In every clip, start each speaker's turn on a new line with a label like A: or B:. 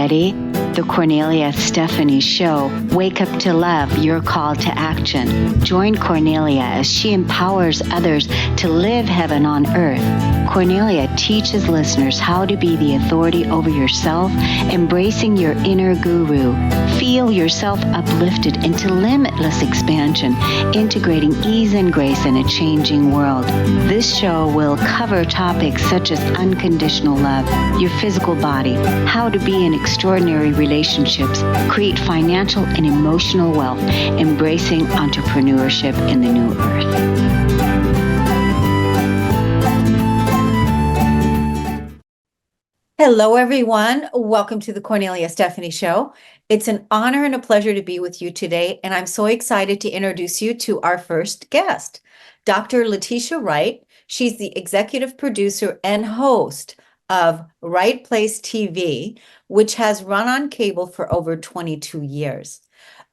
A: ready? The Kornelia Stephanie Show, Wake Up to Love, Your Call to Action. Join Kornelia as she empowers others to live heaven on earth. Kornelia teaches listeners how to be the authority over yourself, embracing your inner guru. Feel yourself uplifted into limitless expansion, integrating ease and grace in a changing world. This show will cover topics such as unconditional love, your physical body, how to be in extraordinary relationships, create financial and emotional wealth, embracing entrepreneurship in the new earth.
B: Hello, everyone. Welcome to the Kornelia Stephanie Show. It's an honor and a pleasure to be with you today, and I'm so excited to introduce you to our first guest, Dr. Letitia Wright. She's the executive producer and host of Right Place TV, which has run on cable for over 22 years.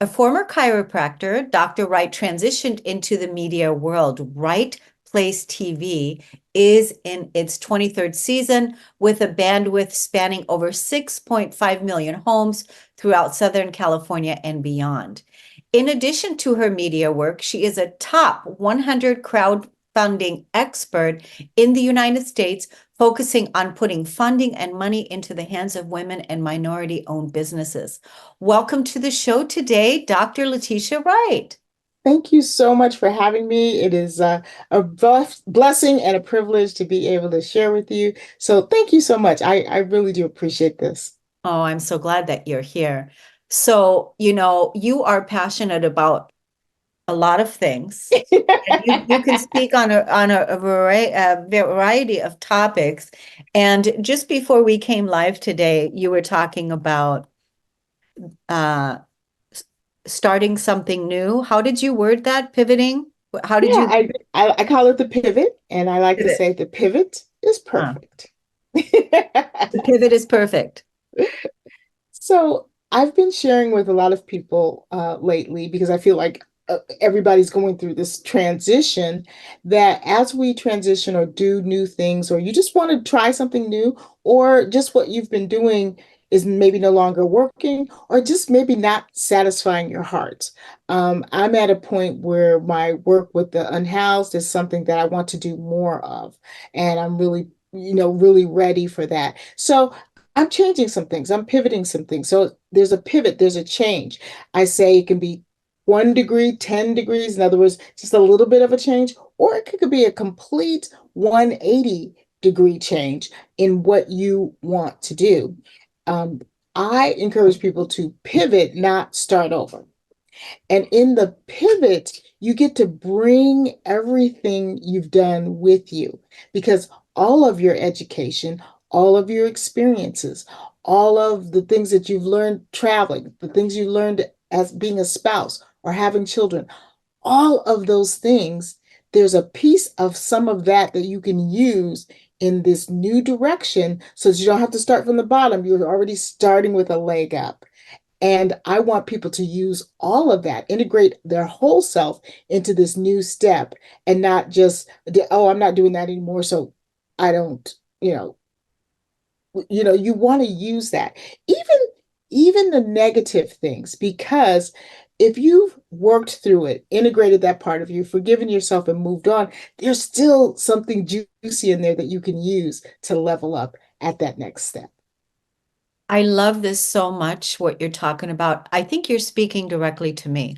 B: A former chiropractor, Dr. Wright transitioned into the media world. Right Place TV is in its 23rd season with a bandwidth spanning over 6.5 million homes throughout Southern California and beyond. In addition to her media work, she is a top 100 crowdfunding expert in the United States, focusing on putting funding and money into the hands of women and minority-owned businesses. Welcome to the show today, Dr. Letitia Wright.
C: Thank you so much for having me. It is a blessing and a privilege to be able to share with you. So thank you so much. I really do appreciate this.
B: Oh, I'm so glad that you're here. So, you are passionate about a lot of things. And you can speak on a variety of topics. And just before we came live today, you were talking about starting something new. How did you word that? Pivoting? How did you?
C: I call it the pivot, and I like to
B: Pivot.
C: say the pivot is perfect.
B: The pivot is perfect.
C: So I've been sharing with a lot of people lately because I feel like everybody's going through this transition, that as we transition or do new things, or you just want to try something new, or just what you've been doing is maybe no longer working, or just maybe not satisfying your heart. I'm at a point where my work with the unhoused is something that I want to do more of, and I'm really, really ready for that. So I'm changing some things. I'm pivoting some things. So there's a pivot, there's a change. I say it can be 1 degree, 10 degrees. In other words, just a little bit of a change, or it could be a complete 180-degree change in what you want to do. I encourage people to pivot, not start over. And in the pivot, you get to bring everything you've done with you, because all of your education, all of your experiences, all of the things that you've learned traveling, the things you learned as being a spouse or having children, all of those things, there's a piece of some of that that you can use in this new direction, so that you don't have to start from the bottom. You're already starting with a leg up. And I want people to use all of that, integrate their whole self into this new step, and not just, oh, I'm not doing that anymore, so I don't, you want to use that. Even the negative things, because if you've worked through it, integrated that part of you, forgiven yourself and moved on, there's still something juicy in there that you can use to level up at that next step.
B: I love this so much, what you're talking about. I think you're speaking directly to me.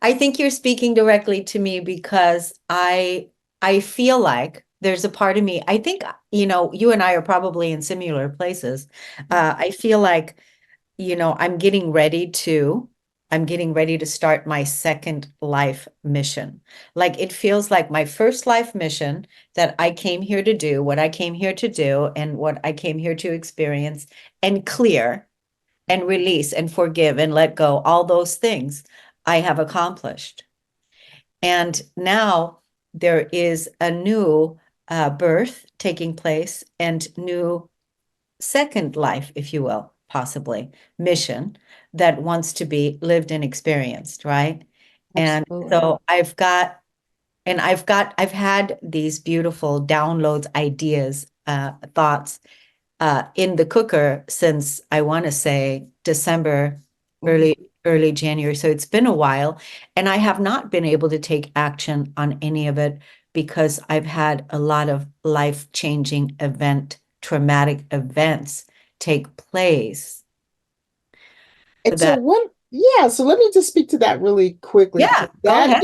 B: I think you're speaking directly to me because I feel like there's a part of me, I think, you and I are probably in similar places. I feel like, I'm getting ready to start my second life mission. Like, it feels like my first life mission that I came here to do, what I came here to do, and what I came here to experience and clear and release and forgive and let go, all those things I have accomplished. And now there is a new birth taking place, and new second life, if you will, possibly mission that wants to be lived and experienced, right?
C: Absolutely.
B: And so I've had these beautiful downloads, ideas, thoughts, in the cooker since I want to say December, early January. So it's been a while, and I have not been able to take action on any of it because I've had a lot of life-changing traumatic events take place.
C: And so
B: That,
C: one, yeah, so let me just speak to that really quickly because
B: yeah, go ahead.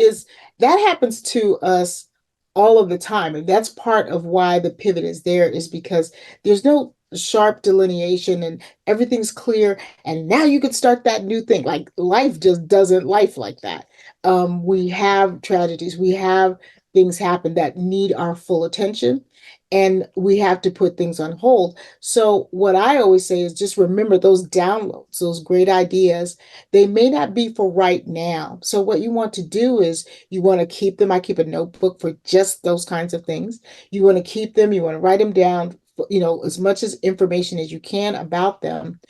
C: that happens to us all of the time. And that's part of why the pivot is there, is because there's no sharp delineation and everything's clear. And now you can start that new thing. Like life just doesn't life like that. We have tragedies, we have things happen that need our full attention. And we have to put things on hold. So, what I always say is just remember those downloads, those great ideas. They may not be for right now. So, what you want to do is you want to keep them. I keep a notebook for just those kinds of things. You want to keep them, you want to write them down, as much as information as you can about them.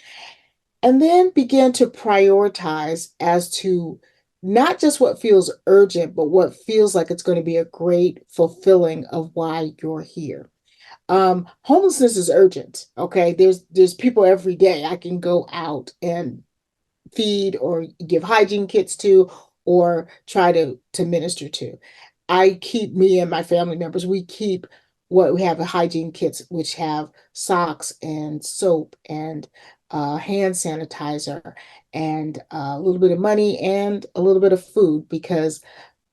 C: And then begin to prioritize as to not just what feels urgent, but what feels like it's going to be a great fulfilling of why you're here. Homelessness is urgent. Okay. There's people every day I can go out and feed or give hygiene kits to or try to minister to. I keep me and my family members, we keep what we have hygiene kits, which have socks and soap and hand sanitizer and a little bit of money and a little bit of food because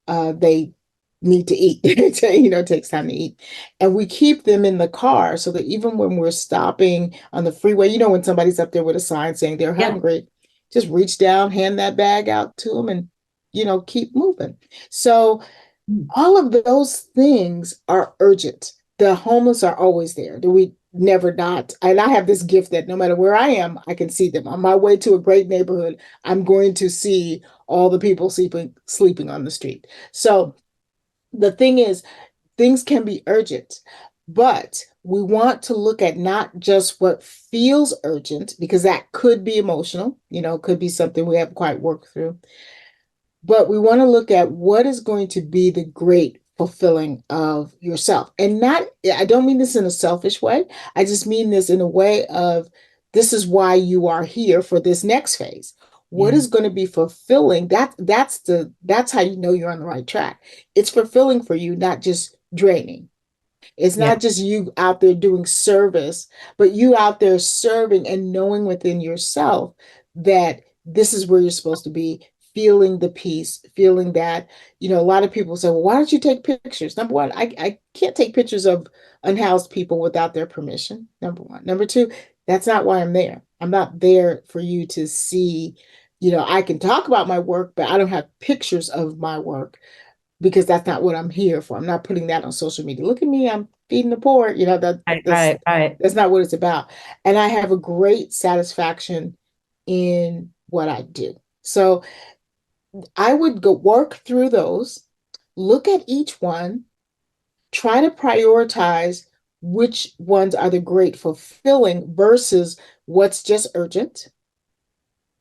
C: they need to eat. It takes time to eat. And we keep them in the car so that even when we're stopping on the freeway, when somebody's up there with a sign saying they're
B: Yeah.
C: hungry, just reach down, hand that bag out to them and, keep moving. So all of those things are urgent. The homeless are always there. Do we never not? And I have this gift that no matter where I am, I can see them. On my way to a great neighborhood, I'm going to see all the people sleeping on the street. So the thing is, things can be urgent, but we want to look at not just what feels urgent, because that could be emotional, could be something we haven't quite worked through, but we want to look at what is going to be the great fulfilling of yourself. And not, I don't mean this in a selfish way. I just mean this in a way of this is why you are here for this next phase. What
B: Yeah.
C: is going to be fulfilling? That's how you know you're on the right track. It's fulfilling for you, not just draining. It's
B: Yeah.
C: not just you out there doing service, but you out there serving and knowing within yourself that this is where you're supposed to be, feeling the peace, feeling that, a lot of people say, well, why don't you take pictures? Number one, I can't take pictures of unhoused people without their permission. Number one. Number two, that's not why I'm there. I'm not there for you to see, I can talk about my work, but I don't have pictures of my work because that's not what I'm here for. I'm not putting that on social media. Look at me, I'm feeding the poor.
B: Right, right, right.
C: That's not what it's about. And I have a great satisfaction in what I do. So I would go work through those, look at each one, try to prioritize which ones are the great fulfilling versus what's just urgent.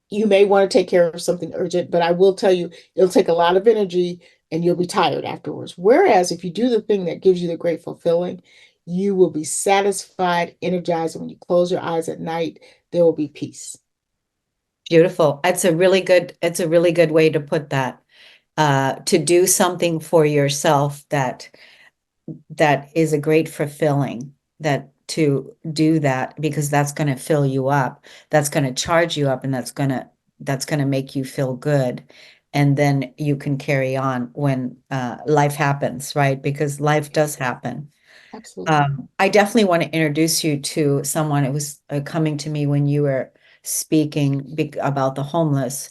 C: You may want to take care of something urgent, but I will tell you, it'll take a lot of energy and you'll be tired afterwards. Whereas if you do the thing that gives you the great fulfilling, you will be satisfied, energized. And when you close your eyes at night, there will be peace.
B: Beautiful. It's a really good way to put that. To do something for yourself that is a great fulfilling, that to do that because that's going to fill you up, that's going to charge you up, and that's going to make you feel good. And then you can carry on when life happens, right? Because life does happen.
C: Absolutely.
B: I definitely want to introduce you to someone who was coming to me when you were speaking about the homeless.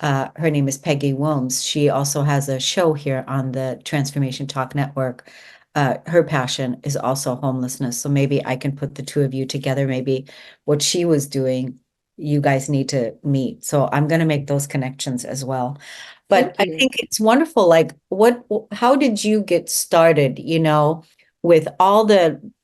B: Her name is Peggy Wilms. She also has a show here on the Transformation Talk Network. Her passion is also homelessness. So maybe I can put the two of you together. Maybe what she was doing, you guys need to meet. So I'm going to make those connections as well. But
C: Thank
B: I
C: you.
B: think it's wonderful. Like, how did you get started, with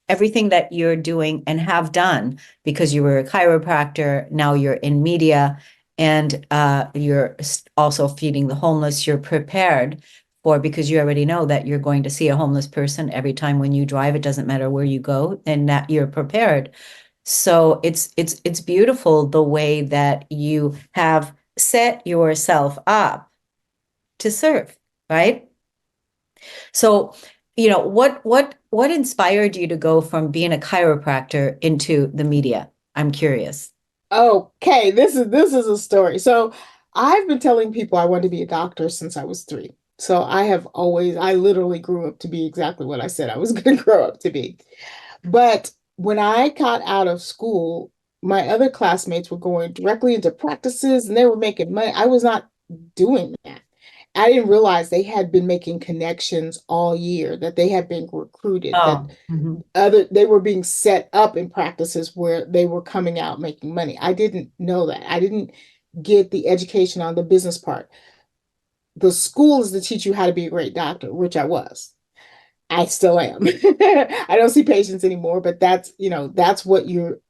B: everything that you're doing and have done, because you were a chiropractor, now you're in media, and you're also feeding the homeless. You're prepared because you already know that you're going to see a homeless person every time when you drive. It doesn't matter where you go, and that you're prepared So it's beautiful the way that you have set yourself up to serve, right? So, what inspired you to go from being a chiropractor into the media? I'm curious.
C: Okay, this is a story. So I've been telling people I wanted to be a doctor since I was 3. So I literally grew up to be exactly what I said I was going to grow up to be. But when I got out of school, my other classmates were going directly into practices and they were making money. I was not doing that. I didn't realize they had been making connections all year, that they had been recruited, that
B: Oh, mhm.
C: they were being set up in practices where they were coming out making money. I didn't know that. I didn't get the education on the business part. The school is to teach you how to be a great doctor, which I was. I still am. I don't see patients anymore, but that's what you're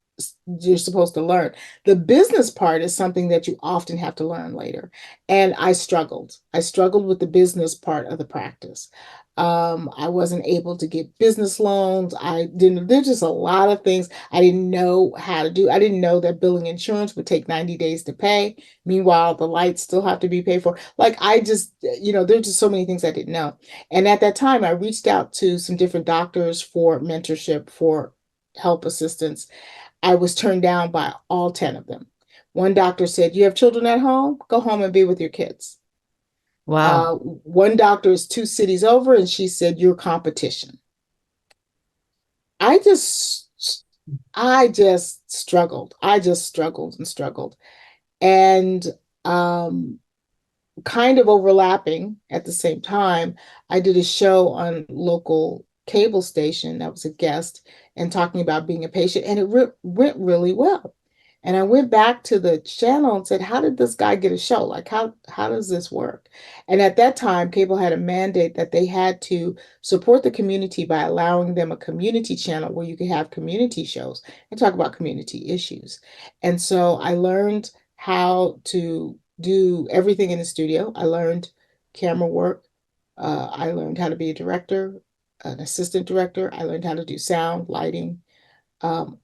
C: supposed to learn. The business part is something that you often have to learn later. And I struggled. I struggled with the business part of the practice. I wasn't able to get business loans. There's just a lot of things I didn't know how to do. I didn't know that billing insurance would take 90 days to pay. Meanwhile, the lights still have to be paid for. Like there's just so many things I didn't know. And at that time, I reached out to some different doctors for mentorship, for help assistance. I was turned down by all 10 of them. One doctor said, "You have children at home? Go home and be with your kids."
B: Wow.
C: One doctor is 2 cities over, and she said, "You're competition." I just, I just struggled. I just struggled and struggled. And um, kind of overlapping at the same time, I did a show on local cable station that was a guest and talking about being a patient, and went really well. And I went back to the channel and said, "How did this guy get a show? Like, how does this work?" And at that time, cable had a mandate that they had to support the community by allowing them a community channel where you could have community shows and talk about community issues. And so I learned how to do everything in the studio. I learned camera work. I learned how to be a director, an assistant director. I learned how to do sound, lighting, um,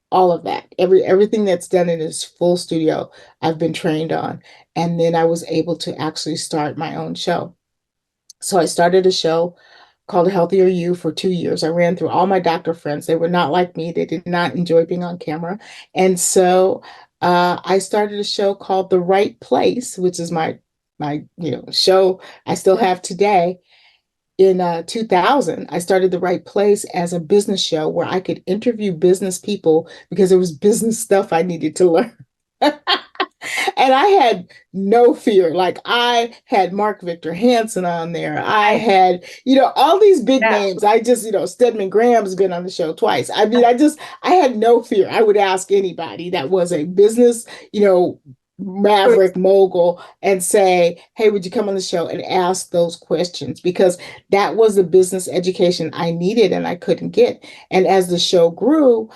C: all of that. Everything that's done in this full studio, I've been trained on. And then I was able to actually start my own show. So I started a show called Healthier You for 2 years. I ran through all my doctor friends. They were not like me. They did not enjoy being on camera. And so I started a show called The Right Place, which is my show I still have today. In 2000, I started The Right Place as a business show where I could interview business people because there was business stuff I needed to learn. And I had no fear. Like I had Mark Victor Hansen on there. I
B: Right.
C: had, all these big
B: Yeah.
C: names. Stedman Graham's been on the show twice. I mean, I had no fear. I would ask anybody that was a business, maverick mogul and say, "Hey, would you come on the show?" and ask those questions because that was the business education I needed and I couldn't get. And as the show grew,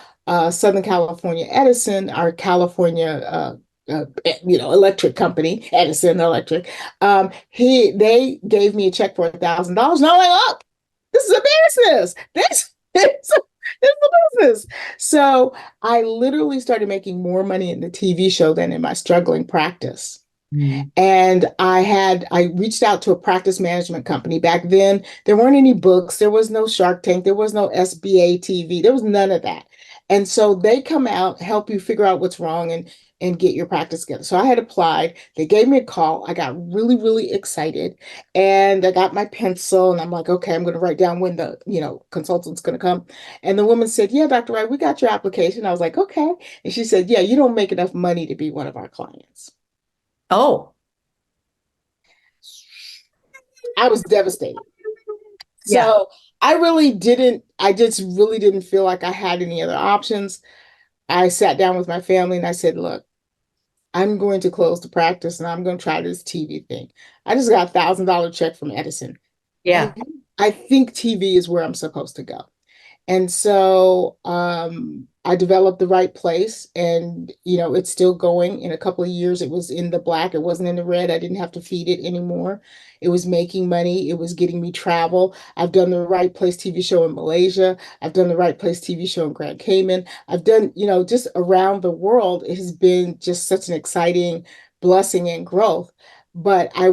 C: Southern California Edison, our California electric company, Edison Electric. They gave me a check for $1,000, and I'm like, "Oh, this is a business. This is a business." So I literally started making more money in the TV show than in my struggling practice.
B: Mm.
C: And I reached out to a practice management company. Back then, there weren't any books, there was no Shark Tank, there was no SBA TV, there was none of that. And so they come out, help you figure out what's wrong and get your practice together. So I had applied, they gave me a call. I got really, really excited. And I got my pencil and I'm like, okay, I'm going to write down when the, consultant's going to come. And the woman said, "Yeah, Dr. Wright, we got your application." I was like, "Okay." And she said, "Yeah, you don't make enough money to be one of our clients."
B: Oh,
C: I was devastated.
B: yeah.
C: So I just really didn't feel like I had any other options. I sat down with my family and I said, "Look, I'm going to close the practice and I'm going to try this TV thing." I just got $1,000 check from Edison.
B: Yeah.
C: And I think TV is where I'm supposed to go. And so I developed the right place, and it's still going. In a couple of years, it was in the black. It wasn't in the red. I didn't have to feed it anymore. It was making money. It was getting me travel. I've done the Right Place TV show in Malaysia. I've done the Right Place TV show in Grand Cayman. I've done, just around the world. It has been just such an exciting blessing and growth. But I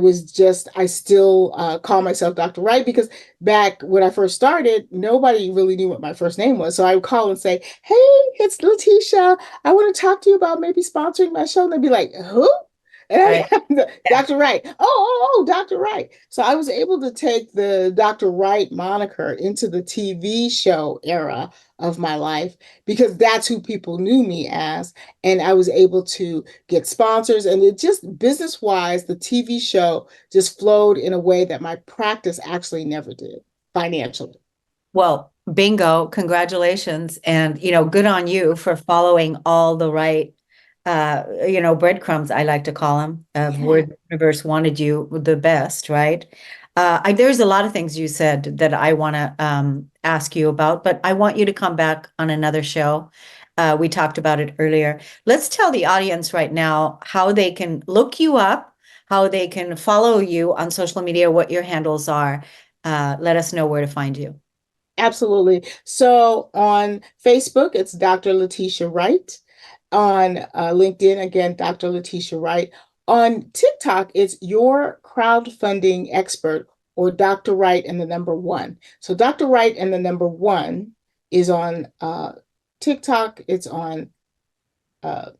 C: still call myself Dr. Wright because back when I first started, nobody really knew what my first name was. So I would call and say, "Hey, it's Letitia. I want to talk to you about maybe sponsoring my show." And they'd be like, "Who?" And
B: Right.
C: Dr. Wright. Oh, Dr. Wright. So I was able to take the Dr. Wright moniker into the TV show era of my life because that's who people knew me as. And I was able to get sponsors, and it just business wise, the TV show just flowed in a way that my practice actually never did financially.
B: Well, bingo, congratulations. And, good on you for following all the right, breadcrumbs, I like to call them, of where
C: Yeah,
B: the universe wanted you the best, right? There's a lot of things you said that I want to ask you about, but I want you to come back on another show. We talked about it earlier. Let's tell the audience right now how they can look you up, how they can follow you on social media, what your handles are. Let us know where to find you.
C: absolutely. So on Facebook, it's Dr. Letitia Wright. On LinkedIn, again, Dr. Letitia Wright. On TikTok, it's your crowdfunding expert or Dr. Wright and the number one. So Dr. Wright and the number one is on TikTok. It's on uh,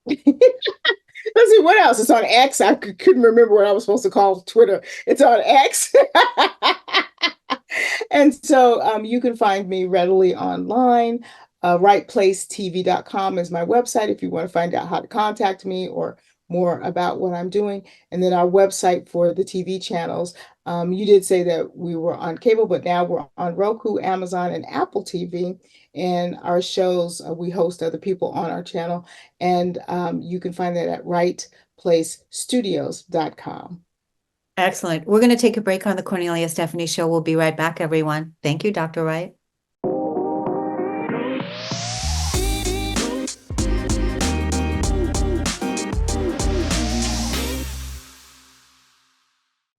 C: let's see what else. It's on X. I couldn't remember what I was supposed to call Twitter. It's on X. And so you can find me readily online. Rightplacetv.com is my website if you want to find out how to contact me or more about what I'm doing. And then our website for the TV channels. You did say that we were on cable, but now we're on Roku, Amazon, and Apple TV. And our shows, we host other people on our channel. And you can find that at rightplacestudios.com.
B: Excellent. We're going to take a break on the Kornelia Stephanie Show. We'll be right back, everyone. Thank you, Dr. Wright.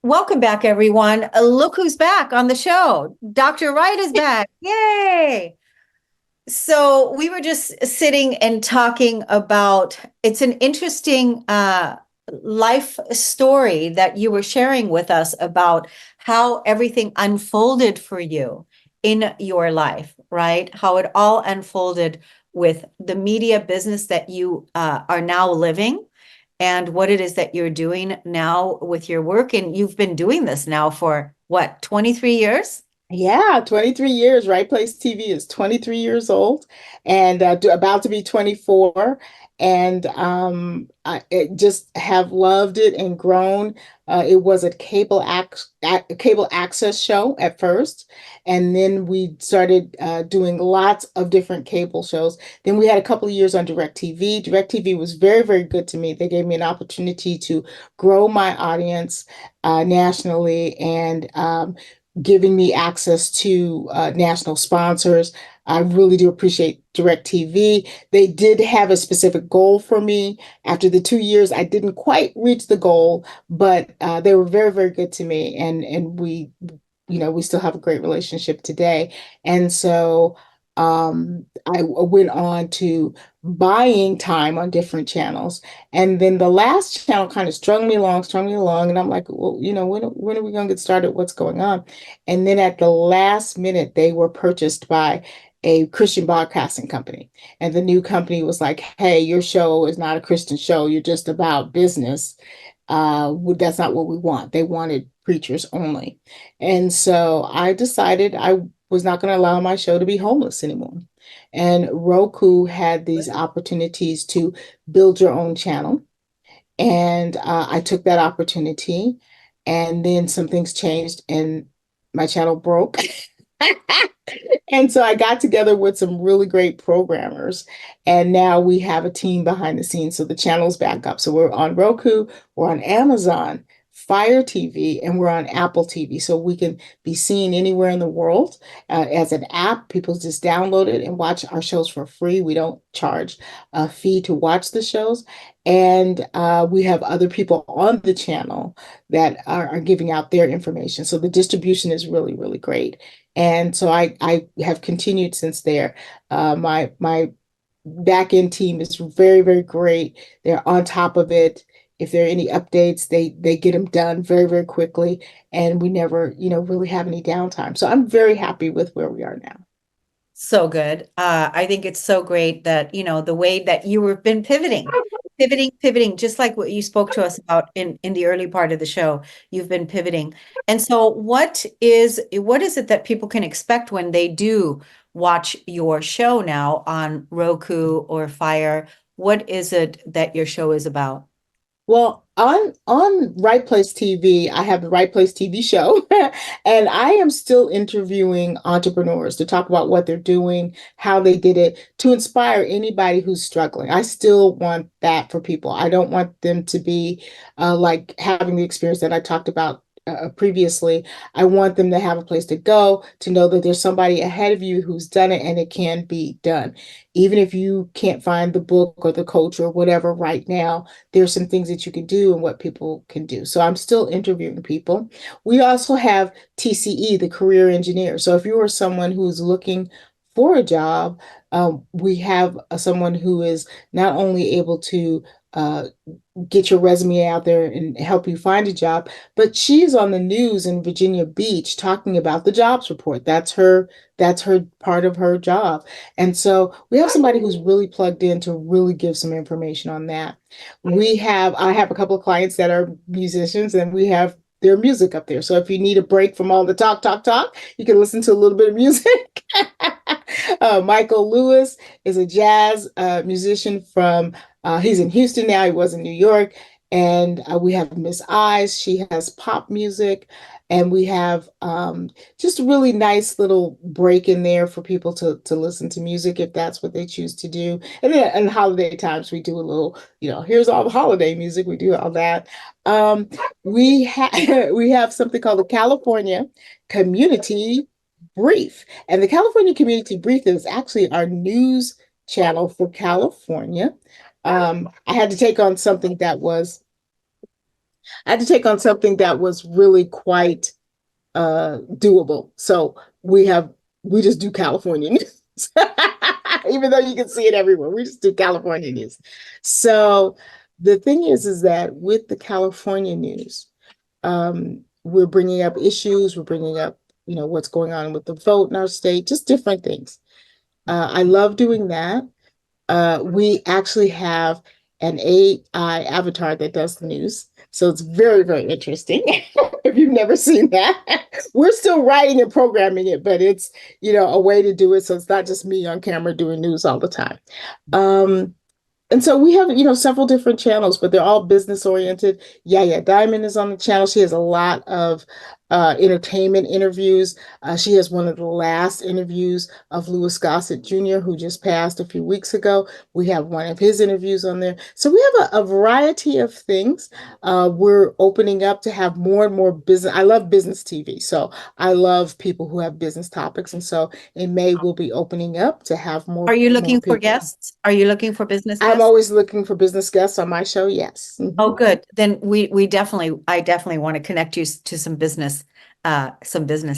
B: Welcome back, everyone. Look who's back on the show. Dr. Wright is back. Yay. So we were just sitting and talking about, it's an interesting life story that you were sharing with us about how everything unfolded for you in your life, right? How it all unfolded with the media business that you are now living and what it is that you're doing now with your work. And you've been doing this now for what, 23 years?
C: Yeah, 23 years. Right Place TV is 23 years old and about to be 24. And I just have loved it and grown. It was a cable access show at first, and then we started doing lots of different cable shows. Then we had a couple of years on DirecTV. DirecTV was very, very good to me. They gave me an opportunity to grow my audience nationally and giving me access to national sponsors. I really do appreciate DirecTV. They did have a specific goal for me. After the 2 years, I didn't quite reach the goal, but they were very, very good to me, and we still have a great relationship today. And so I went on to buying time on different channels. And then the last channel kind of strung me along. And I'm like, well, when are we going to get started? What's going on? And then at the last minute, they were purchased by a Christian broadcasting company. And the new company was like, hey, your show is not a Christian show. You're just about business. That's not what we want. They wanted preachers only. And so I decided I was not going to allow my show to be homeless anymore. And Roku had these opportunities to build your own channel. And I took that opportunity. And then some things changed and my channel broke. And so I got together with some really great programmers, and now we have a team behind the scenes. So the channel's back up. So we're on Roku, we're on Amazon, Fire TV, and we're on Apple TV. So we can be seen anywhere in the world as an app. People just download it and watch our shows for free. We don't charge a fee to watch the shows. And we have other people on the channel that are giving out their information. So the distribution is really, really great. And so I have continued since there. My back end team is very, very great. They're on top of it. If there are any updates, they get them done very, very quickly, and we never, really have any downtime. So I'm very happy with where we are now.
B: So good. I think it's so great that, the way that you have been pivoting, just like what you spoke to us about in the early part of the show, you've been pivoting. And so what is it that people can expect when they do watch your show now on Roku or Fire? What is it that your show is about?
C: Well, on Right Place TV, I have the Right Place TV show, and I am still interviewing entrepreneurs to talk about what they're doing, how they did it, to inspire anybody who's struggling. I still want that for people. I don't want them to be like having the experience that I talked about previously. I want them to have a place to go, to know that there's somebody ahead of you who's done it and it can be done. Even if you can't find the book or the coach or whatever right now, there's some things that you can do and what people can do. So I'm still interviewing people. We also have TCE, the career engineer. So if you are someone who's looking for a job, we have someone who is not only able to get your resume out there and help you find a job, but she's on the news in Virginia Beach talking about the jobs report. That's her part of her job. And so we have somebody who's really plugged in to really give some information on that. I have a couple of clients that are musicians, and we have their music up there. So if you need a break from all the talk, you can listen to a little bit of music. Michael Lewis is a jazz musician from he's in Houston now. He was in New York. And we have Miss Eyes. She has pop music. And we have just a really nice little break in there for people to listen to music if that's what they choose to do. And then in holiday times, we do a little, here's all the holiday music. We do all that. We have we have something called the California Community Brief. And the California Community Brief is actually our news channel for California. I had to take on something that was really quite doable. So we just do California news. Even though you can see it everywhere, we just do California news. So the thing is that with the California news, we're bringing up issues, we're bringing up, what's going on with the vote in our state, just different things. I love doing that. We actually have an AI avatar that does the news. So it's very, very interesting. If you've never seen that, we're still writing and programming it, but it's, a way to do it. So it's not just me on camera doing news all the time. And so we have, several different channels, but they're all business oriented. Yeah, Diamond is on the channel. She has a lot of entertainment interviews. She has one of the last interviews of Louis Gossett Jr., who just passed a few weeks ago. We have one of his interviews on there. So we have a variety of things. We're opening up to have more and more business. I love business TV. So I love people who have business topics. And so in May, we'll be opening up to have more.
B: Are you
C: more
B: looking for
C: people.
B: guests? Are you looking for business
C: I'm
B: guests?
C: always looking for business guests on my show. Yes. Mhm.
B: Oh, good. Then I definitely want to connect you to some business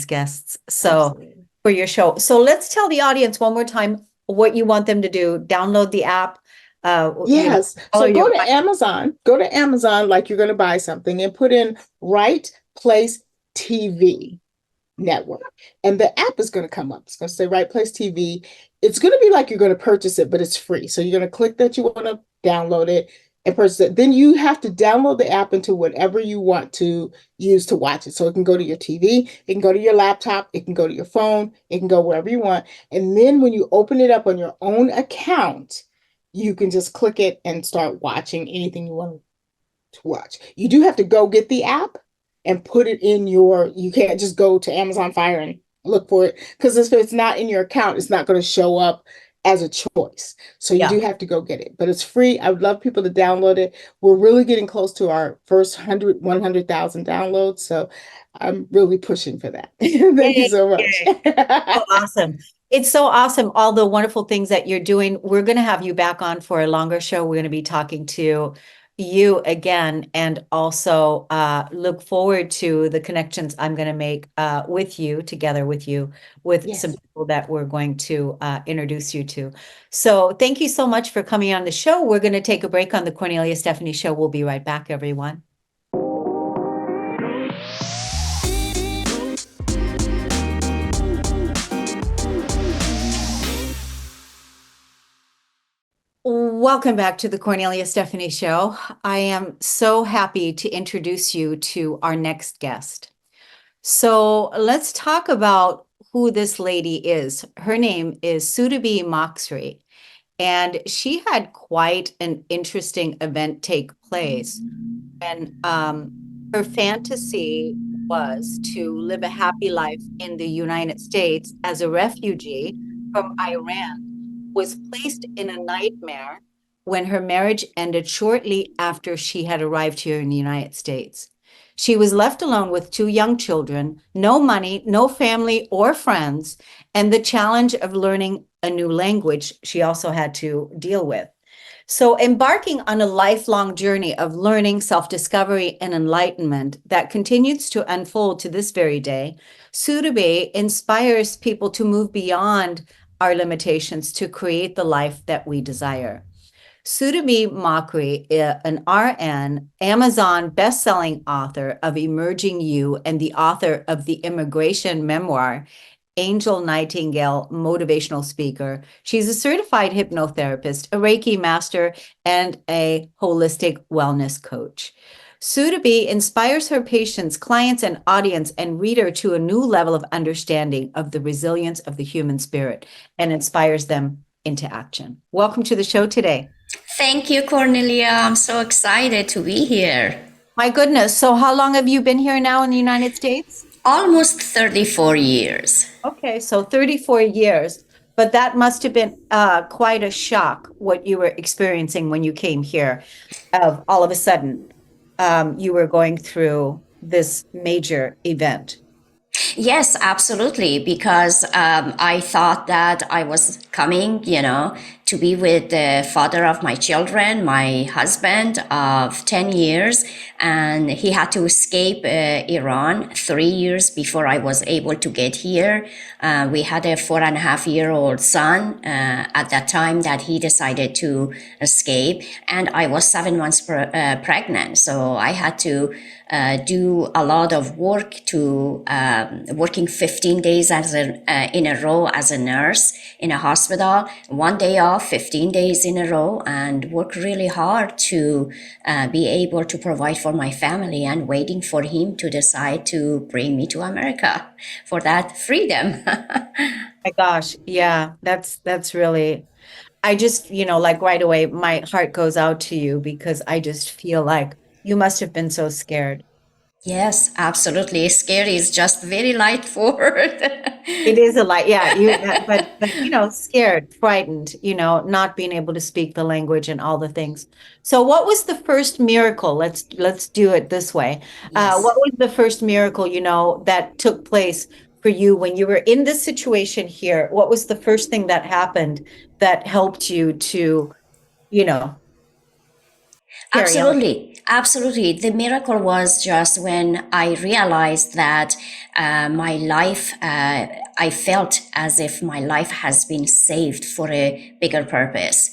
B: guests. So
C: Absolutely.
B: for your show. So let's tell the audience one more time what you want them to do. Download the app.
C: Yes.
B: follow
C: So
B: your.
C: go to Amazon like you're going to buy something and put in Right Place TV Network. And the app is going to come up. It's going to say Right Place TV. It's going to be like you're going to purchase it, but it's free. So you're going to click that you want to download it and purchase it. Then you have to download the app into whatever you want to use to watch it. So it can go to your TV, it can go to your laptop, it can go to your phone, it can go wherever you want. And then when you open it up on your own account, you can just click it and start watching anything you want to watch. You do have to go get the app and put it in you can't just go to Amazon Fire and look for it, because if it's not in your account, it's not going to show up as a choice. So you
B: Yeah.
C: do have to go get it, but it's free. I would love people to download it. We're really getting close to our first 100,000 downloads. So I'm really pushing for that. Thank you
B: Yay,
C: so much.
B: yay. So awesome. It's so awesome. All the wonderful things that you're doing. We're going to have you back on for a longer show. We're going to be talking to you again, and also look forward to the connections I'm going to make with you, together with you, with some
C: Yes.
B: people that we're going to introduce you to. So thank you so much for coming on the show. We're going to take a break on the Kornelia Stephanie Show. We'll be right back, everyone. Welcome back to the Kornelia Stephanie Show. I am so happy to introduce you to our next guest. So let's talk about who this lady is. Her name is Soodabeh Mokry, and she had quite an interesting event take place. And her fantasy was to live a happy life in the United States as a refugee from Iran, was placed in a nightmare when her marriage ended shortly after she had arrived here in the United States. She was left alone with two young children, no money, no family or friends, and the challenge of learning a new language she also had to deal with. So, embarking on a lifelong journey of learning, self discovery, and enlightenment that continues to unfold to this very day, Soodabeh inspires people to move beyond our limitations to create the life that we desire. Soodabeh Mokry, an RN, Amazon best-selling author of Emerging You and the author of the immigration memoir, Angel Nightingale motivational speaker. She's a certified hypnotherapist, a Reiki master, and a holistic wellness coach. Soodabeh inspires her patients, clients, and audience and reader to a new level of understanding of the resilience of the human spirit and inspires them into action. Welcome to the show today.
D: Thank you, Cornelia. I'm so excited to be here.
B: My goodness. So how long have you been here now in the United States?
D: Almost 34 years.
B: Okay, so 34 years. But that must have been quite a shock, what you were experiencing when you came here. Of all of a sudden, you were going through this major event.
D: Yes, absolutely. Because I thought that I was coming, to be with the father of my children, my husband of 10 years. And he had to escape Iran 3 years before I was able to get here. We had a 4.5-year-old son at that time that he decided to escape. And I was 7 months pregnant. So I had to do a lot of work to working 15 days in a row as a nurse in a hospital, 1 day off, 15 days in a row, and work really hard to be able to provide for my family and waiting for him to decide to bring me to America for that freedom.
B: My gosh, yeah, that's really, I just, like right away, my heart goes out to you because I just feel like you must have been so scared.
D: Yes, absolutely. Scary is just very light word.
B: It is a lot, yeah. But scared, frightened, not being able to speak the language and all the things. So, what was the first miracle? Let's do it this way. What
D: Yes.
B: was the first miracle, that took place for you when you were in this situation here? What was the first thing that happened that helped you to, you know, carry on?
D: Absolutely. Absolutely. The miracle was just when I realized that my life, I felt as if my life has been saved for a bigger purpose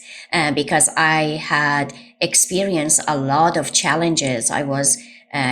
D: because I had experienced a lot of challenges. I was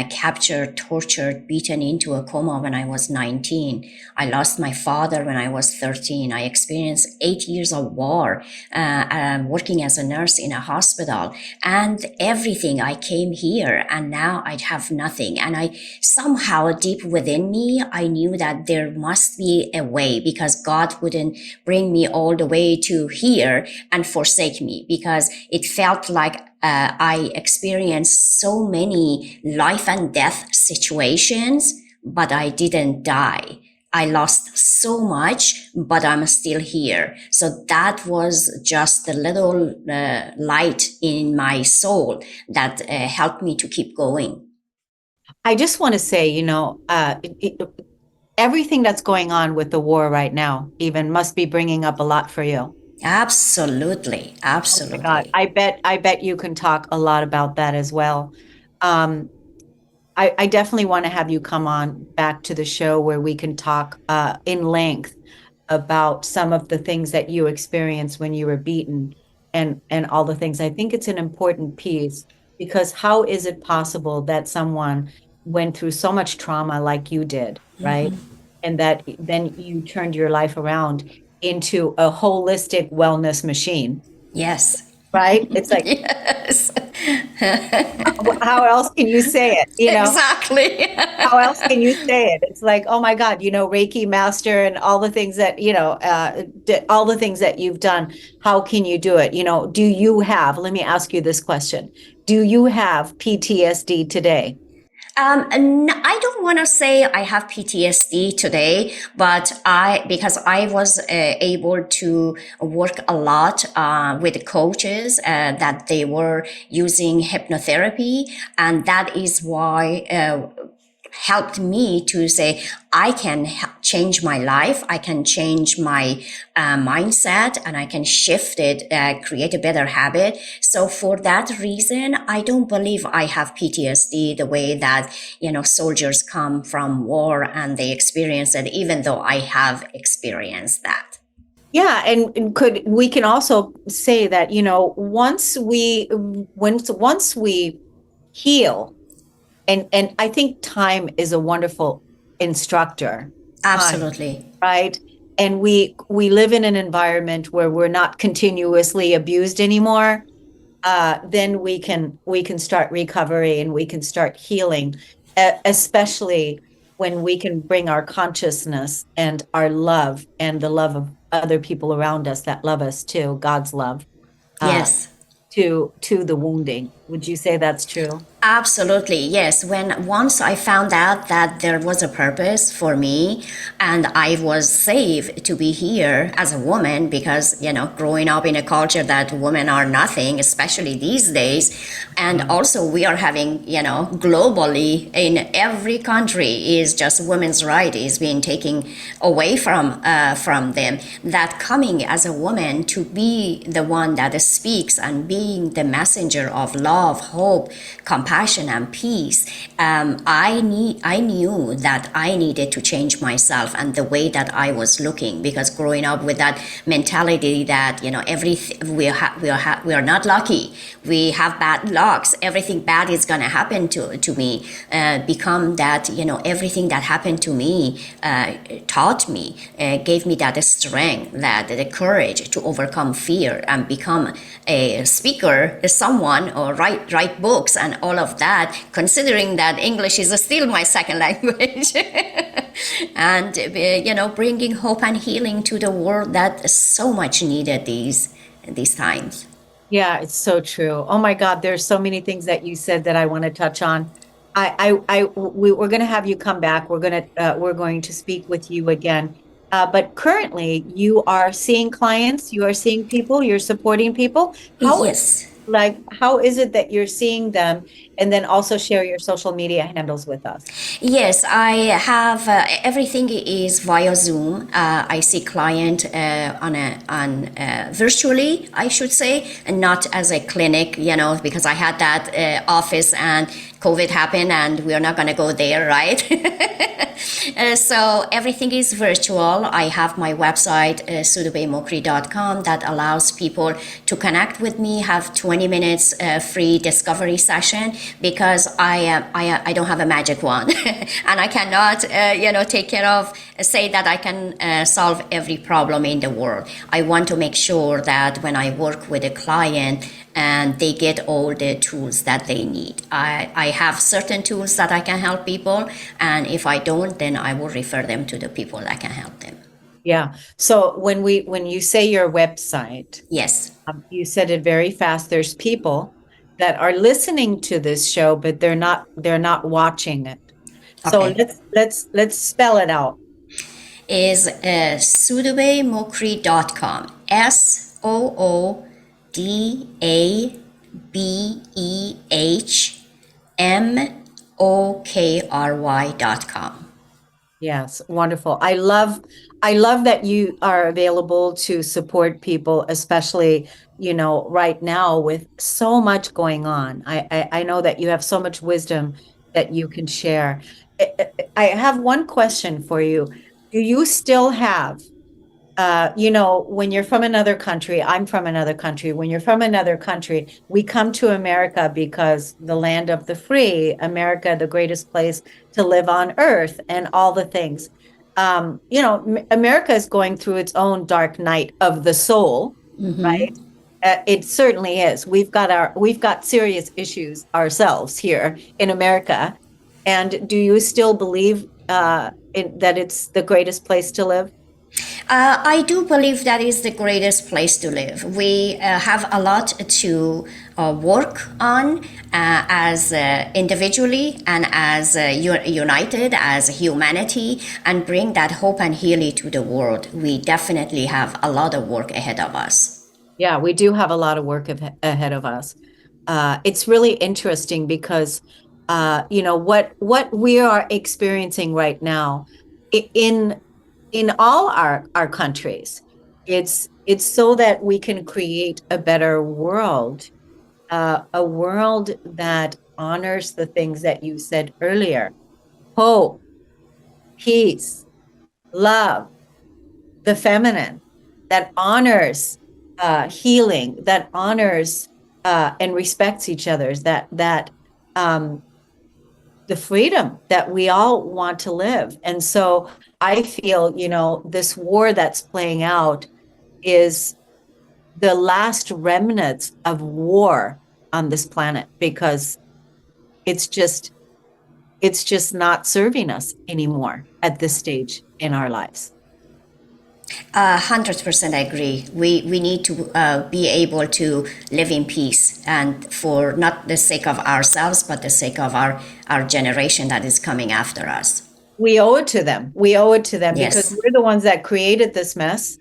D: captured, tortured, beaten into a coma when I was 19. I lost my father when I was 13. I experienced 8 years of war, working as a nurse in a hospital, and everything. I came here and now I have nothing. And I somehow deep within me, I knew that there must be a way because God wouldn't bring me all the way to here and forsake me because it felt like I experienced so many life and death situations, but I didn't die. I lost so much, but I'm still here. So that was just a little light in my soul that helped me to keep going.
B: I just want to say, everything that's going on with the war right now even must be bringing up a lot for you.
D: Absolutely.
B: Oh my God.
D: Absolutely.
B: I bet you can talk a lot about that as well. Um, I definitely want to have you come on back to the show where we can talk in length about some of the things that you experienced when you were beaten and all the things. I think it's an important piece because how is it possible that someone went through so much trauma like you did, right? And that then you turned your life around into a holistic wellness machine,
D: Yes.
B: right? It's like,
D: Yes.
B: how else can you say it?
D: Exactly.
B: How else can you say it? It's like, oh my God, Reiki master and all the things that, all the things that you've done. How can you do it? Do you have, let me ask you this question. Do you have PTSD today?
D: I don't want to say I have PTSD today, but because I was able to work a lot with coaches that they were using hypnotherapy, and that is why helped me to say I can change my life, I can change my mindset, and I can shift it, create a better habit. So for that reason, I don't believe I have PTSD the way that soldiers come from war and they experience it, even though I have experienced that.
B: Yeah, and could we can also say that, once we heal, and I think time is a wonderful instructor. Time,
D: Absolutely.
B: right? And we live in an environment where we're not continuously abused anymore. Then we can start recovery and we can start healing, especially when we can bring our consciousness and our love and the love of other people around us that love us too, God's love, uh,
D: Yes.
B: to the wounding. Would you say that's true?
D: Absolutely, yes. When once I found out that there was a purpose for me and I was saved to be here as a woman, because, growing up in a culture that women are nothing, especially these days, and also we are having, globally in every country is just women's right is being taken away from them. That coming as a woman to be the one that speaks and being the messenger of love, hope, compassion and peace, I knew that I needed to change myself and the way that I was looking, because growing up with that mentality that we are not lucky, we have bad lucks, everything bad is gonna happen to me, become that everything that happened to me taught me, gave me that strength, that the courage to overcome fear and become a speaker, someone, or write books and all of that, considering that English is still my second language. And bringing hope and healing to the world that so much needed these times.
B: Yeah, it's so true. Oh my God, there's so many things that you said that I want to touch on. We're going to have you come back. We're going to speak with you again. But currently, you are seeing clients, you are seeing people, you're supporting people.
D: Yes.
B: How is it that you're seeing them? And then also share your social media handles with us.
D: Yes, I have everything is via Zoom. I see client on virtually, I should say, and not as a clinic, because I had that office and COVID happened and we are not going to go there, right? So everything is virtual. I have my website, soodabehmokry.com, that allows people to connect with me, have 20 minutes free discovery session, because I don't have a magic wand and I cannot, take care of, say that I can solve every problem in the world. I want to make sure that when I work with a client, and they get all the tools that they need. I have certain tools that I can help people, and if I don't, then I will refer them to the people that can help them.
B: Yeah. So when you say your website,
D: Yes.
B: you said it very fast. There's people that are listening to this show, but they're not watching it. So
D: Okay.
B: let's spell it out.
D: is soodabehmokry.com. SOODABEHMOKRY.com.
B: Yes, wonderful. I love that you are available to support people, especially, right now with so much going on. I know that you have so much wisdom that you can share. I have one question for you. Do you still have when you're from another country, I'm from another country. When you're from another country, we come to America because the land of the free, America, the greatest place to live on earth, and all the things. America is going through its own dark night of the soul, right? It certainly is. We've got serious issues ourselves here in America. And do you still believe that it's the greatest place to live?
D: I do believe that is the greatest place to live. We have a lot to work on as individually and as united as humanity, and bring that hope and healing to the world. We definitely have a lot of work ahead of us.
B: Yeah, we do have a lot of work ahead of us. It's really interesting because, what we are experiencing right now in all our countries, it's so that we can create a better world, a world that honors the things that you said earlier: hope, peace, love, the feminine, that honors healing, that honors and respects each other's, that the freedom that we all want to live. And so I feel, this war that's playing out is the last remnants of war on this planet, because it's just not serving us anymore at this stage in our lives.
D: 100% agree. We need to be able to live in peace, and for not the sake of ourselves, but the sake of our generation that is coming after us.
B: We owe it to them. We owe it to them because
D: Yes.
B: we're the ones that created this mess.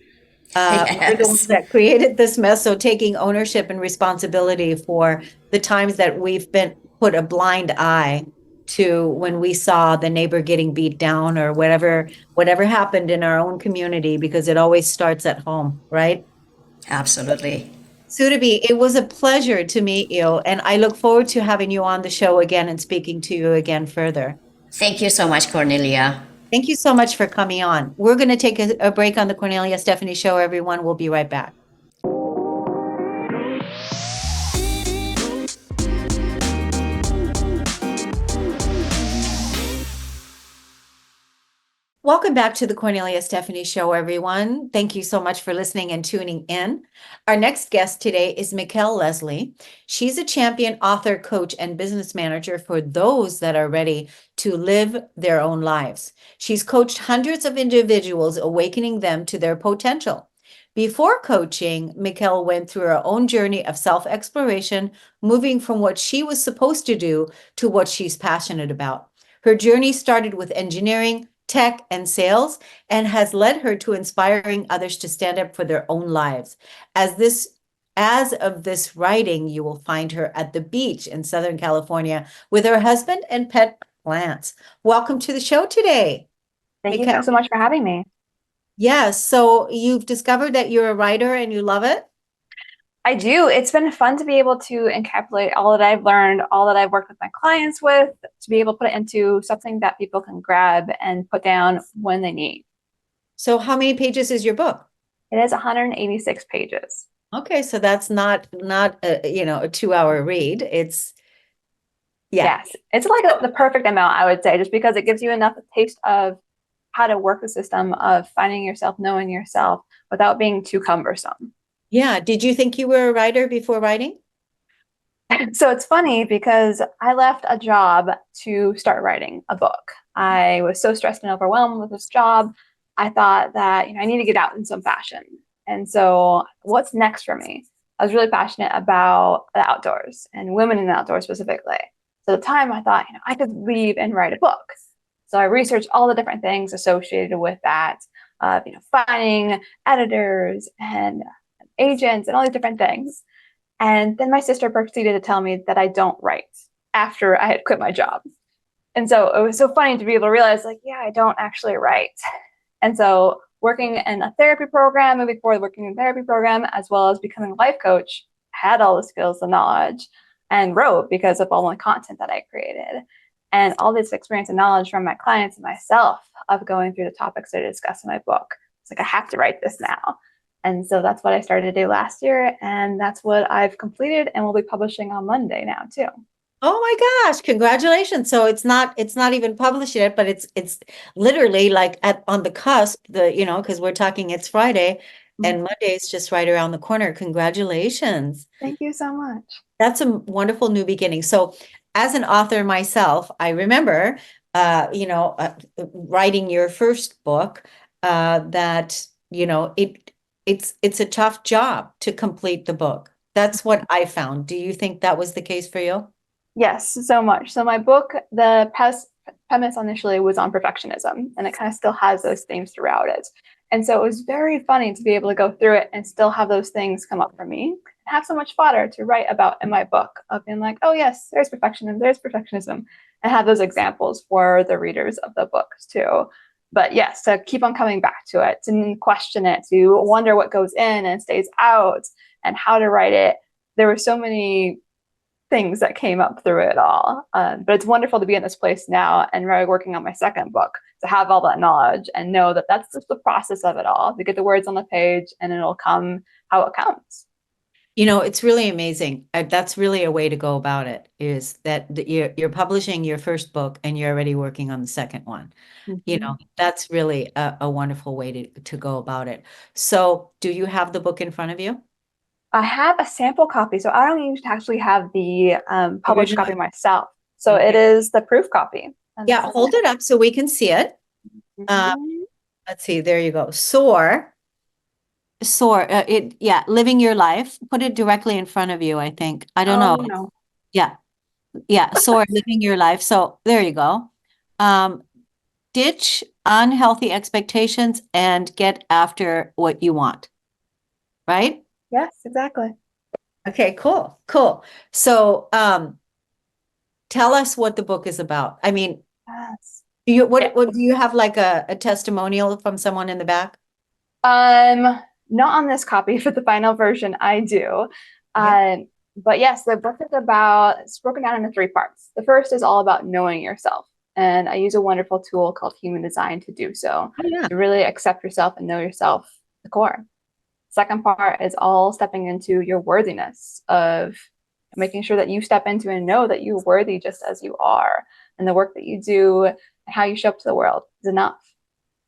B: We're the ones
D: Yes.
B: that created this mess. So taking ownership and responsibility for the times that we've been put a blind eye to, when we saw the neighbor getting beat down or whatever happened in our own community, because it always starts at home, right?
D: Absolutely.
B: Soodabeh, it was a pleasure to meet you, and I look forward to having you on the show again and speaking to you again further.
D: Thank you so much, Kornelia.
B: Thank you so much for coming on. We're going to take a break on the Kornelia Stephanie Show, everyone. We'll be right back. Welcome back to the Kornelia Stephanie Show, everyone. Thank you so much for listening and tuning in. Our next guest today is Mikkel Leslie. She's a champion author, coach, and business manager for those that are ready to live their own lives. She's coached hundreds of individuals, awakening them to their potential. Before coaching, Mikkel went through her own journey of self-exploration, moving from what she was supposed to do to what she's passionate about. Her journey started with engineering, tech, and sales, and has led her to inspiring others to stand up for their own lives. As of this writing, you will find her at the beach in Southern California with her husband and pet plants. Welcome to the show today.
E: Thank you so much for having me.
B: Yes, so you've discovered that you're a writer and you love it?
E: I do. It's been fun to be able to encapsulate all that I've learned, all that I've worked with my clients with, to be able to put it into something that people can grab and put down when they need.
B: So how many pages is your book?
E: It is 186 pages.
B: Okay, so that's not a 2-hour read. It's
E: Yes, it's like the perfect amount, I would say, just because it gives you enough taste of how to work the system of finding yourself, knowing yourself without being too cumbersome.
B: Yeah. Did you think you were a writer before writing?
E: So it's funny because I left a job to start writing a book. I was so stressed and overwhelmed with this job. I thought that, I need to get out in some fashion. And so what's next for me? I was really passionate about the outdoors and women in the outdoors specifically. So at the time I thought, I could leave and write a book. So I researched all the different things associated with that, finding editors and agents and all these different things. And then my sister proceeded to tell me that I don't write after I had quit my job. And so it was so funny to be able to realize, like, yeah, I don't actually write. And so working in a therapy program, moving forward, working in a therapy program, as well as becoming a life coach, had all the skills and knowledge and wrote because of all my content that I created. And all this experience and knowledge from my clients and myself of going through the topics that I discuss in my book. It's like, I have to write this now. And so that's what I started to do last year. And that's what I've completed and will be publishing on Monday now too.
B: Oh my gosh, congratulations. So it's not even published yet, but it's literally like on the cusp, because we're talking it's Friday and Monday's just right around the corner. Congratulations.
E: Thank you so much.
B: That's a wonderful new beginning. So as an author myself, I remember writing your first book, that it's a tough job to complete the book. That's what I found. Do you think that was the case for you?
E: Yes, so much. So my book, the premise initially was on perfectionism, and it kind of still has those themes throughout it. And so it was very funny to be able to go through it and still have those things come up for me, and have so much fodder to write about in my book of being like, oh yes, there's perfectionism, and have those examples for the readers of the books too. But yes, to keep on coming back to it, to question it, to wonder what goes in and stays out, and how to write it. There were so many things that came up through it all. But it's wonderful to be in this place now and really working on my second book, to have all that knowledge and know that that's just the process of it all, to get the words on the page and it'll come how it comes.
B: It's really amazing. That's really a way to go about it, is that you're publishing your first book and you're already working on the second one. That's really a wonderful way to go about it. So do you have the book in front of you?
E: I have a sample copy, so I don't even actually have the published copy myself. So it is the proof copy.
B: Yeah, hold it up so we can see it. Let's see, there you go. Soar, living your life. Put it directly in front of you, I think. I don't know.
E: No.
B: Yeah, soar, living your life. So there you go. Ditch unhealthy expectations and get after what you want. Right?
E: Yes, exactly.
B: Okay, cool. So, tell us what the book is about. I mean,
E: Yes.
B: what do you have, like a testimonial from someone in the back?
E: Not on this copy, for the final version I do.
B: Yeah.
E: But yes, the book is it's broken down into 3 parts. The first is all about knowing yourself. And I use a wonderful tool called human design to do so.
B: Oh, yeah.
E: To really accept yourself and know yourself, the core. Second part is all stepping into your worthiness, of making sure that you step into and know that you're worthy just as you are. And the work that you do and how you show up to the world is enough.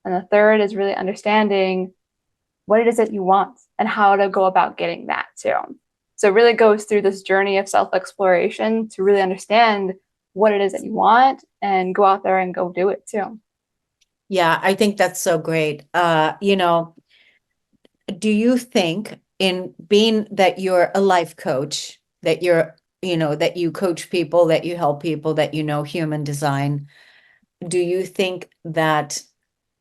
E: And the third is really understanding what it is that you want and how to go about getting that too. So it really goes through this journey of self-exploration to really understand what it is that you want and go out there and go do it too.
B: Yeah, I think that's so great. Do you think, in being that you're a life coach, that that you coach people, that you help people, that human design, do you think that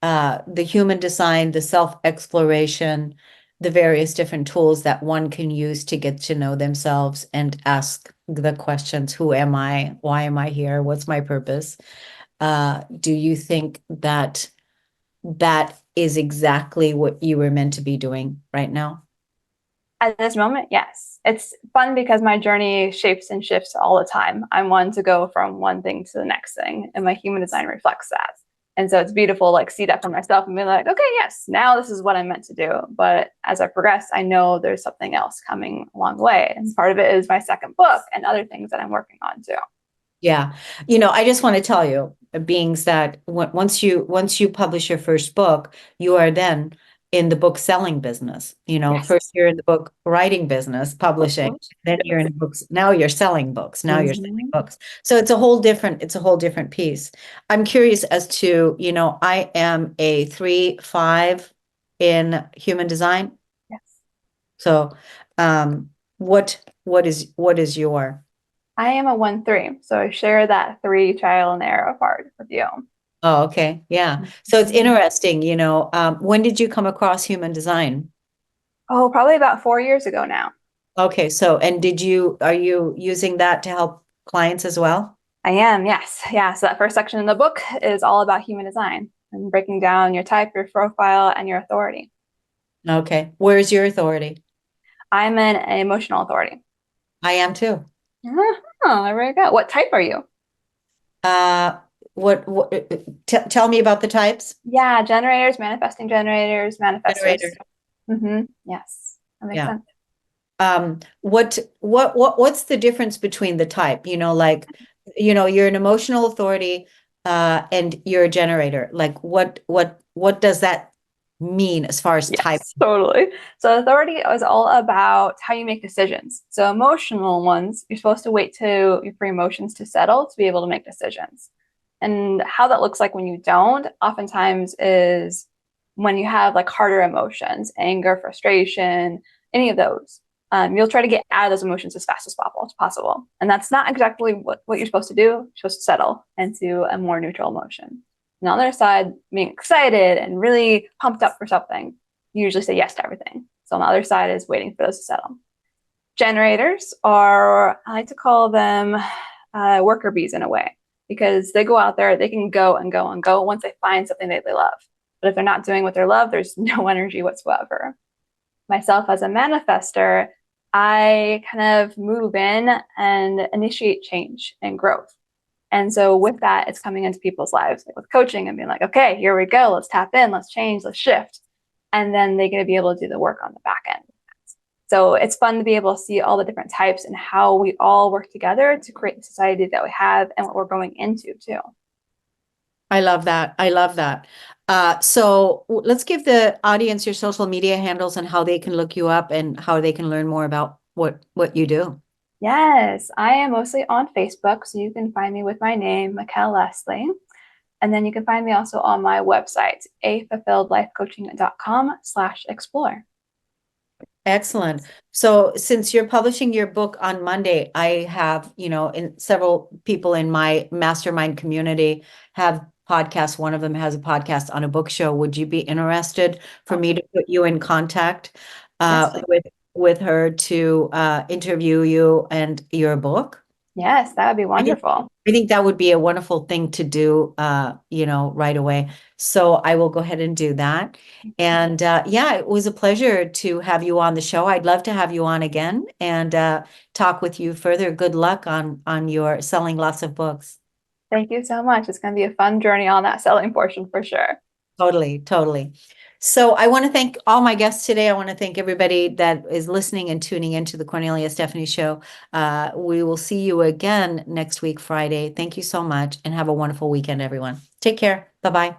B: the human design, the self-exploration, the various different tools that one can use to get to know themselves and ask the questions, who am I? Why am I here? What's my purpose? Do you think that is exactly what you were meant to be doing right now?
E: At this moment, yes. It's fun because my journey shapes and shifts all the time. I'm one to go from one thing to the next thing, and my human design reflects that. And so it's beautiful, like, see that for myself and be like, okay, yes, now this is what I'm meant to do. But as I progress, I know there's something else coming along the way. And part of it is my second book and other things that I'm working on too.
B: Yeah. I just want to tell you, beings, that once you publish your first book, you are then in the book selling business.
E: Yes.
B: First you're in the book writing business, publishing, then you're in books. Now you're selling books. Now you're selling books. So it's a whole different piece. I'm curious as to, I am a 3/5 in human design.
E: Yes.
B: So, what is your?
E: I am a 1/3, so I share that 3 trial and error part with you.
B: Oh, okay. Yeah. So it's interesting, when did you come across human design?
E: Oh, probably about 4 years ago now.
B: Okay. So, and are you using that to help clients as well?
E: I am, yes. Yeah. So that first section in the book is all about human design and breaking down your type, your profile, and your authority.
B: Okay. Where's your authority?
E: I'm an emotional authority.
B: I am too.
E: Oh, there we go. What type are you?
B: Uh, tell me about the types?
E: Yeah, generators, manifesting generators, manifestors.
B: Generator.
E: Yes, that makes
B: Yeah.
E: sense.
B: What's the difference between the type? You're an emotional authority, and you're a generator. Like what does that mean as far as type?
E: Yes, totally. So authority is all about how you make decisions. So emotional ones, you're supposed to wait for emotions to settle to be able to make decisions. And how that looks like when you don't, oftentimes is when you have like harder emotions, anger, frustration, any of those. You'll try to get out of those emotions as fast as possible. And that's not exactly what you're supposed to do. You're supposed to settle into a more neutral emotion. And on the other side, being excited and really pumped up for something, you usually say yes to everything. So on the other side is waiting for those to settle. Generators are, I like to call them worker bees in a way, because they go out there, they can go and go and go once they find something that they love. But if they're not doing what they love, there's no energy whatsoever. Myself as a manifester, I kind of move in and initiate change and growth. And so with that, it's coming into people's lives, like with coaching and being like, okay, here we go. Let's tap in, let's change, let's shift. And then they're going to be able to do the work on the back end. So it's fun to be able to see all the different types and how we all work together to create the society that we have and what we're going into too.
B: I love that. I love that. So let's give the audience your social media handles and how they can look you up and how they can learn more about what you do.
E: Yes, I am mostly on Facebook, so you can find me with my name, Mikkel Leslie. And then you can find me also on my website, afulfilledlifecoaching.com/explore.
B: Excellent. So since you're publishing your book on Monday, I have, in several people in my mastermind community have podcasts. One of them has a podcast on a book show. Would you be interested for me to put you in contact
E: Yes.
B: with her to interview you and your book?
E: Yes, that would be wonderful.
B: I think that would be a wonderful thing to do, right away. So I will go ahead and do that. And it was a pleasure to have you on the show. I'd love to have you on again and talk with you further. Good luck on your selling lots of books.
E: Thank you so much. It's going to be a fun journey on that selling portion for sure.
B: Totally, totally. So I want to thank all my guests today. I want to thank everybody that is listening and tuning into the Kornelia Stephanie Show. We will see you again next week, Friday. Thank you so much and have a wonderful weekend, everyone. Take care. Bye-bye.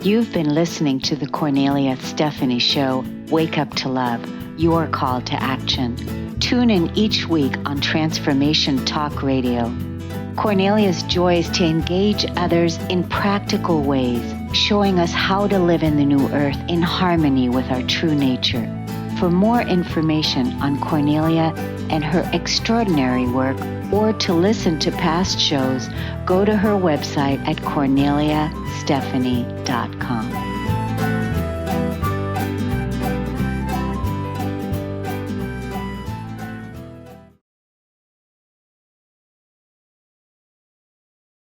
A: You've been listening to the Kornelia Stephanie Show, Wake Up to Love, your call to action. Tune in each week on Transformation Talk Radio. Kornelia's joy is to engage others in practical ways, showing us how to live in the new earth in harmony with our true nature. For more information on Kornelia and her extraordinary work, or to listen to past shows, go to her website at korneliastephanie.com.